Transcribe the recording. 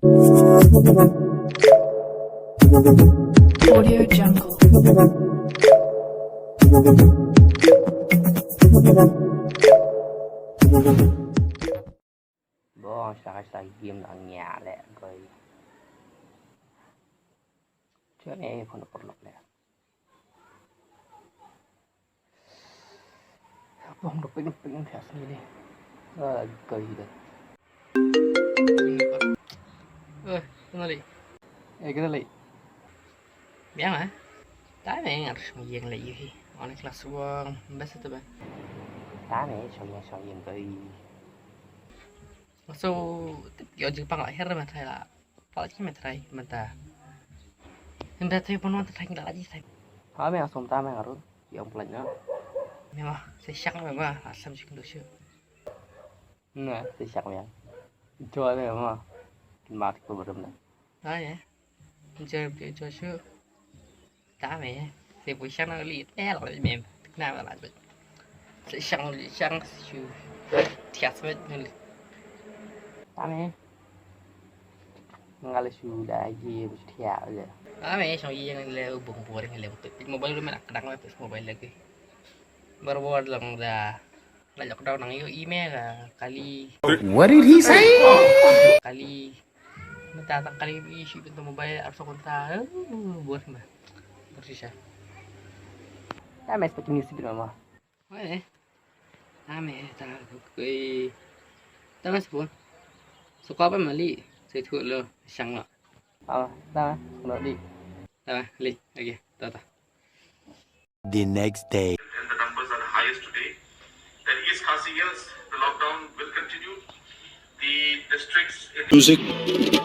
Audio Jungle. Bố sao game ở nhà lẹ rồi trước này không được bật lọc lẹ bông được ping thẻ sini đi rồi cười được Kenali. cái này Biar mah. Tak main harus mengiang lagi. Orang kelas uang biasa tu bah. đá này soi yên cười So, kiểu Jepang lại hết rồi mà thầy là, phải chứ mà thầy mình ta. Mình ta thấy bọn nó thầy đã là gì thầy. hỏi mấy ông ta mấy ông ông lạnh đó Nhưng mà sẽ chắc mà là xem chuyện được chưa. nè thì sạc miệng chơi này mà mà thì có bật này Đó vậy. Mình chơi chưa. Tá mẹ. Thì buổi sáng nó liệt é lại mềm. Thức nào mà lại vậy. Sẽ sáng chưa. Thiệt với nên đá này ngay là sudah gì thiệt rồi ah may isang yang leo bumburing leo to mobile naman kadang lang tes mobile lagi baru lang da lockdown ng iyo email kali What did he say? kali matatang kali issue itu mobile arso konta buat mah bersih siya đá này seperti news gitu mah eh ame ta koi tamas pun suka apa mali saya thua lo sang lo đá nó đi ta li lagi ta The next day. And the numbers are the highest today. Then East Khasi, yes, the lockdown will continue. The districts in Music.